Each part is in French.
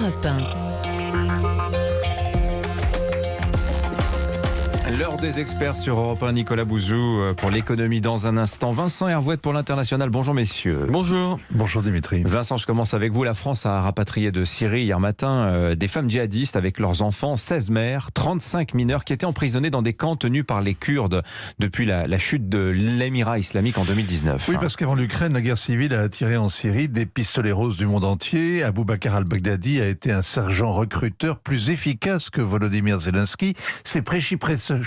Europe 1. L'heure des experts sur Europe 1, Nicolas Bouzou pour l'économie dans un instant. Vincent Hervouet pour l'international. Bonjour messieurs. Bonjour. Bonjour Dimitri. Vincent, je commence avec vous. La France a rapatrié de Syrie hier matin des femmes djihadistes avec leurs enfants, 16 mères, 35 mineurs qui étaient emprisonnés dans des camps tenus par les Kurdes depuis la chute de l'Émirat islamique en 2019. Oui, parce qu'avant l'Ukraine, la guerre civile a attiré en Syrie des pistolets roses du monde entier. Abou Bakr al-Baghdadi a été un sergent recruteur plus efficace que Volodymyr Zelensky. C'est Prêchi-Prêcha.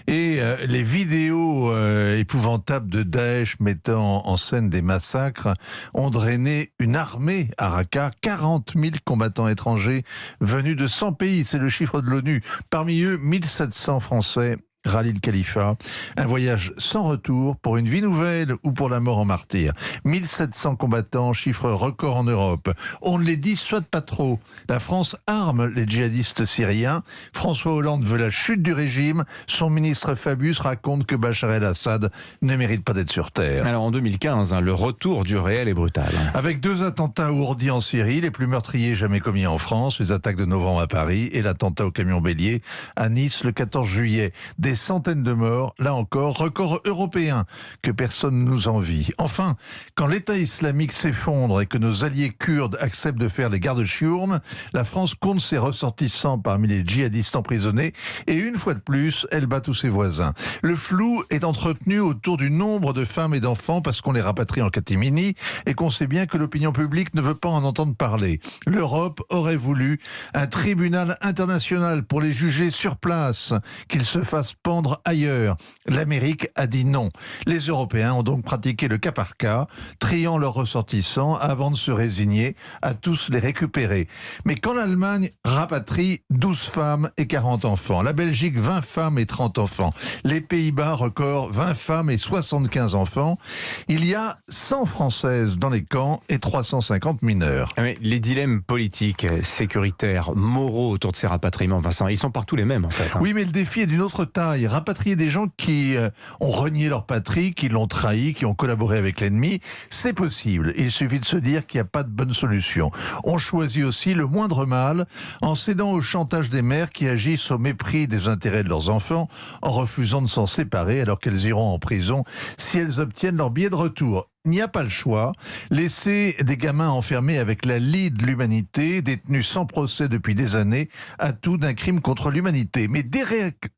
Et les vidéos épouvantables de Daesh mettant en scène des massacres ont drainé une armée à Raqqa, 40 000 combattants étrangers venus de 100 pays, c'est le chiffre de l'ONU. Parmi eux, 1700 Français. Rallye le Khalifa, un voyage sans retour pour une vie nouvelle ou pour la mort en martyr. 1700 combattants, chiffre record en Europe. On ne les dissuade pas trop. La France arme les djihadistes syriens. François Hollande veut la chute du régime. Son ministre Fabius raconte que Bachar el-Assad ne mérite pas d'être sur terre. Alors en 2015, le retour du réel est brutal. Avec 2 attentats ourdis en Syrie, les plus meurtriers jamais commis en France, les attaques de novembre à Paris et l'attentat au camion bélier à Nice le 14 juillet. Des centaines de morts, là encore, record européen que personne ne nous envie. Enfin, quand l'État islamique s'effondre et que nos alliés kurdes acceptent de faire les gardes-chiourmes, la France compte ses ressortissants parmi les djihadistes emprisonnés et une fois de plus, elle bat tous ses voisins. Le flou est entretenu autour du nombre de femmes et d'enfants parce qu'on les rapatrie en catimini et qu'on sait bien que l'opinion publique ne veut pas en entendre parler. L'Europe aurait voulu un tribunal international pour les juger sur place, qu'ils se fassent pendre ailleurs. L'Amérique a dit non. Les Européens ont donc pratiqué le cas par cas, triant leurs ressortissants avant de se résigner à tous les récupérer. Mais quand l'Allemagne rapatrie 12 femmes et 40 enfants, la Belgique 20 femmes et 30 enfants, les Pays-Bas record 20 femmes et 75 enfants, il y a 100 Françaises dans les camps et 350 mineurs. Mais les dilemmes politiques, sécuritaires, moraux autour de ces rapatriements, Vincent, ils sont partout les mêmes en fait. Oui, mais le défi est d'une autre taille. Rapatrier des gens qui ont renié leur patrie, qui l'ont trahi, qui ont collaboré avec l'ennemi, c'est possible. Il suffit de se dire qu'il n'y a pas de bonne solution. On choisit aussi le moindre mal en cédant au chantage des mères qui agissent au mépris des intérêts de leurs enfants, en refusant de s'en séparer alors qu'elles iront en prison si elles obtiennent leur billet de retour. Il n'y a pas le choix. Laisser des gamins enfermés avec la lie de l'humanité, détenus sans procès depuis des années, à tout d'un crime contre l'humanité. Mais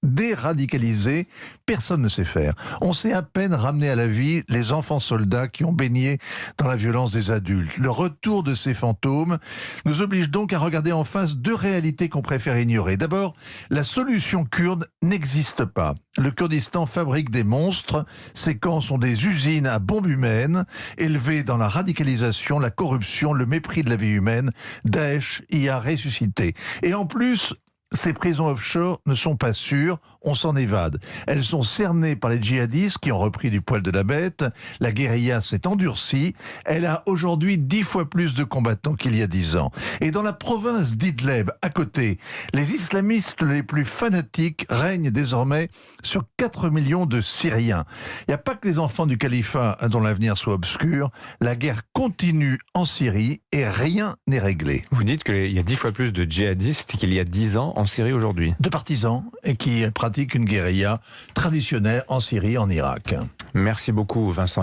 déradicaliser, personne ne sait faire. On sait à peine ramener à la vie les enfants soldats qui ont baigné dans la violence des adultes. Le retour de ces fantômes nous oblige donc à regarder en face 2 réalités qu'on préfère ignorer. D'abord, la solution kurde n'existe pas. Le Kurdistan fabrique des monstres. Ces camps sont des usines à bombes humaines, élevés dans la radicalisation, la corruption, le mépris de la vie humaine. Daesh y a ressuscité. Et en plus, ces prisons offshore ne sont pas sûres, on s'en évade. Elles sont cernées par les djihadistes qui ont repris du poil de la bête. La guérilla s'est endurcie. Elle a aujourd'hui 10 fois plus de combattants qu'il y a 10 ans. Et dans la province d'Idlib, à côté, les islamistes les plus fanatiques règnent désormais sur 4 millions de Syriens. Il n'y a pas que les enfants du califat dont l'avenir soit obscur. La guerre continue en Syrie et rien n'est réglé. Vous dites qu'il y a 10 fois plus de djihadistes qu'il y a 10 ans en Syrie aujourd'hui. De partisans qui pratiquent une guérilla traditionnelle en Syrie, en Irak. Merci beaucoup Vincent.